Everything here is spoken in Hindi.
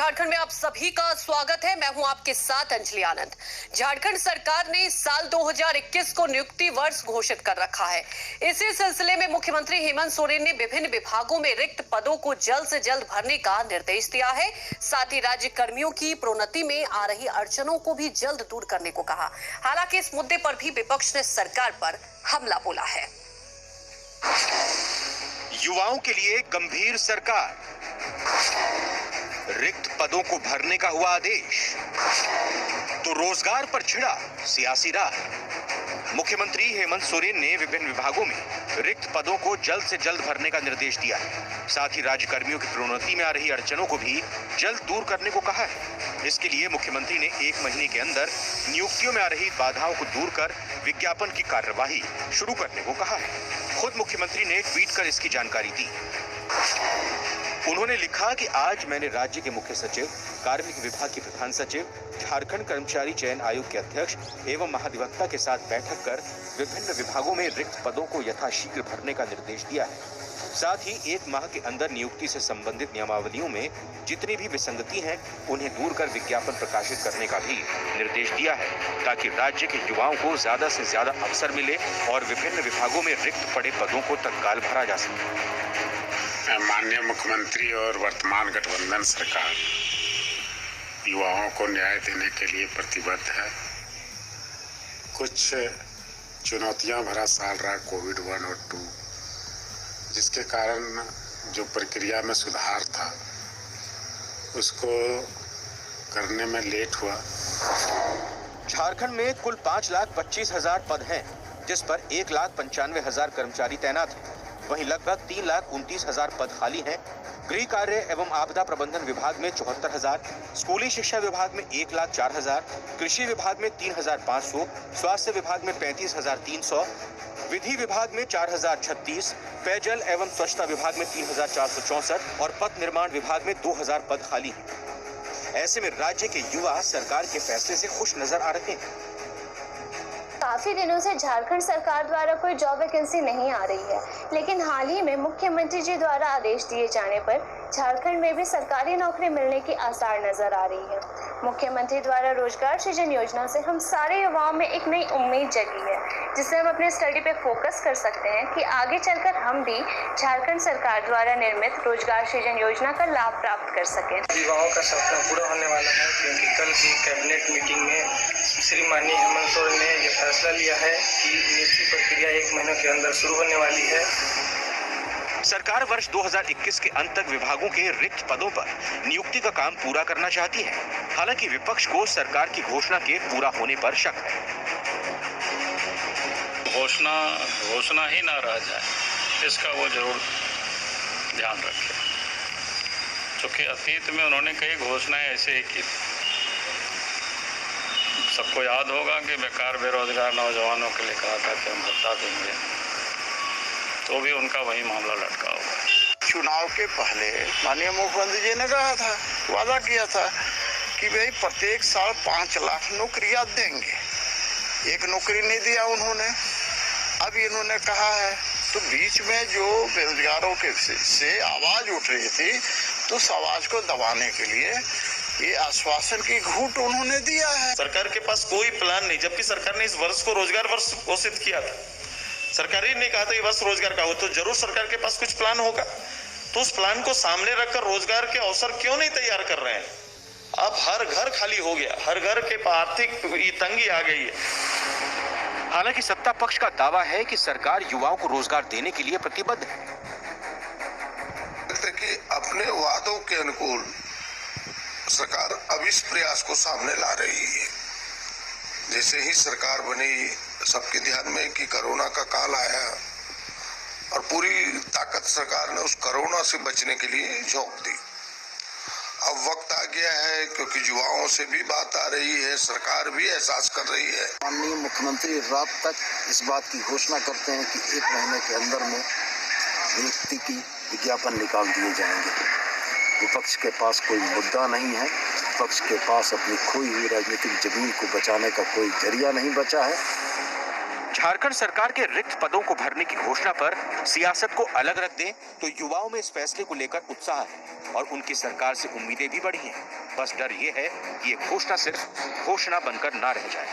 झारखंड में आप सभी का स्वागत है। मैं हूं आपके साथ अंजलि आनंद। झारखंड सरकार ने साल 2021 को नियुक्ति वर्ष घोषित कर रखा है। इसी सिलसिले में मुख्यमंत्री हेमंत सोरेन ने विभिन्न विभागों में रिक्त पदों को जल्द से जल्द भरने का निर्देश दिया है। साथ ही राज्य कर्मियों की प्रोन्नति में आ रही अड़चनों को भी जल्द दूर करने को कहा। हालांकि इस मुद्दे पर भी विपक्ष ने सरकार पर हमला बोला है। युवाओं के लिए गंभीर सरकार, रिक्त पदों को भरने का हुआ आदेश, तो रोजगार पर छिड़ा सियासी राह। मुख्यमंत्री हेमंत सोरेन ने विभिन्न विभागों में रिक्त पदों को जल्द से जल्द भरने का निर्देश दिया है। साथ ही राज्य कर्मियों की प्रोन्नति में आ रही अड़चनों को भी जल्द दूर करने को कहा है। इसके लिए मुख्यमंत्री ने 1 महीने के अंदर नियुक्तियों में आ रही बाधाओं को दूर कर विज्ञापन की कार्यवाही शुरू करने को कहा है। खुद मुख्यमंत्री ने ट्वीट कर इसकी जानकारी दी। उन्होंने लिखा कि आज मैंने राज्य के मुख्य सचिव, कार्मिक विभाग के प्रधान सचिव, झारखंड कर्मचारी चयन आयोग के अध्यक्ष एवं महाधिवक्ता के साथ बैठक कर विभिन्न विभागों में रिक्त पदों को यथाशीघ्र भरने का निर्देश दिया है। साथ ही 1 माह के अंदर नियुक्ति से संबंधित नियमावलियों में जितनी भी विसंगति हैं, उन्हें दूर कर विज्ञापन प्रकाशित करने का भी निर्देश दिया है, ताकि राज्य के युवाओं को ज्यादा से ज्यादा अवसर मिले और विभिन्न विभागों में रिक्त पड़े पदों को तत्काल भरा जा सके। माननीय मुख्यमंत्री और वर्तमान गठबंधन सरकार युवाओं को न्याय देने के लिए प्रतिबद्ध है। कुछ चुनौतियां भरा साल रहा कोविड 1 और 2, जिसके कारण जो प्रक्रिया में सुधार था उसको करने में लेट हुआ। झारखंड में कुल 5,25,000 पद हैं, जिस पर 1,95,000 कर्मचारी तैनात हैं। वहीं लगभग 3,29,000 पद खाली हैं। गृह कार्य एवं आपदा प्रबंधन विभाग में 74,000, स्कूली शिक्षा विभाग में 1,04,000, कृषि विभाग में 3,500, स्वास्थ्य विभाग में 35,300, विधि विभाग में 4,036, पेयजल एवं स्वच्छता विभाग में 3,464 और पथ निर्माण विभाग में 2,000 पद खाली हैं। ऐसे में राज्य के युवा सरकार के फैसले से खुश नजर आ रहे हैं। काफी दिनों से झारखंड सरकार द्वारा कोई जॉब वैकेंसी नहीं आ रही है, लेकिन हाल ही में मुख्यमंत्री जी द्वारा आदेश दिए जाने पर झारखंड में भी सरकारी नौकरी मिलने की आसार नजर आ रही है। मुख्यमंत्री द्वारा रोजगार सृजन योजना से हम सारे युवाओं में एक नई उम्मीद जगी है, जिससे हम अपने स्टडी पे फोकस कर सकते हैं कि आगे चलकर हम भी झारखंड सरकार द्वारा निर्मित रोजगार सृजन योजना का लाभ प्राप्त कर सकें। युवाओं का सपना पूरा होने वाला है, क्योंकि कल की कैबिनेट मीटिंग में श्री माननीय हेमंत सोरेन ने यह फैसला लिया है कि नियुक्ति प्रक्रिया 1 महीने के अंदर शुरू होने वाली है। सरकार वर्ष 2021 के अंत तक विभागों के रिक्त पदों पर नियुक्ति का काम पूरा करना चाहती है। हालांकि विपक्ष को सरकार की घोषणा के पूरा होने पर शक है। घोषणा ही ना रह जाए, इसका वो जरूर ध्यान रखें, क्योंकि अतीत में उन्होंने कई घोषणाएं ऐसे ही की। सबको याद होगा कि बेकार बेरोजगार नौजवानों के लिए कहा था कि हम भत्ता देंगे, तो भी उनका वही मामला लटका हुआ। चुनाव के पहले माननीय मुख्यमंत्री जी ने कहा था, वादा किया था कि भाई प्रत्येक साल 5 लाख नौकरियां देंगे। एक नौकरी नहीं दिया उन्होंने। अब इन्होंने कहा है, तो बीच में जो बेरोजगारों के से आवाज उठ रही थी, तो उस आवाज को दबाने के लिए ये आश्वासन की घूंट उन्होंने दिया है। सरकार के पास कोई प्लान नहीं, जबकि सरकार ने इस वर्ष को रोजगार वर्ष घोषित किया था। सरकार ही ने कहा था ये वर्ष रोजगार का हो, तो जरूर सरकार के पास कुछ प्लान होगा। तो उस प्लान को सामने रखकर रोजगार के अवसर क्यों नहीं तैयार कर रहे हैं? अब हर घर खाली हो गया, हर घर के आर्थिक तंगी आ गई है। हालांकि सत्ता पक्ष का दावा है कि सरकार युवाओं को रोजगार देने के लिए प्रतिबद्ध है। कि अपने वादों के अनुकूल सरकार अब इस प्रयास को सामने ला रही है। जैसे ही सरकार बनी, सबके ध्यान में कि कोरोना का काल आया और पूरी ताकत सरकार ने उस कोरोना से बचने के लिए झोंक दी। अब वक्त आ गया है, क्योंकि युवाओं से भी बात आ रही है, सरकार भी एहसास कर रही है। माननीय मुख्यमंत्री रात तक इस बात की घोषणा करते हैं कि 1 महीने के अंदर में नियुक्ति की विज्ञापन निकाल दिए जाएंगे। विपक्ष के पास कोई मुद्दा नहीं है, विपक्ष के पास अपनी खोई हुई राजनीतिक जमीन को बचाने का कोई जरिया नहीं बचा है। झारखंड सरकार के रिक्त पदों को भरने की घोषणा पर सियासत को अलग रख दें तो युवाओं में इस फैसले को लेकर उत्साह है और उनकी सरकार से उम्मीदें भी बढ़ी हैं। बस डर ये है कि ये घोषणा सिर्फ घोषणा बनकर ना रह जाए।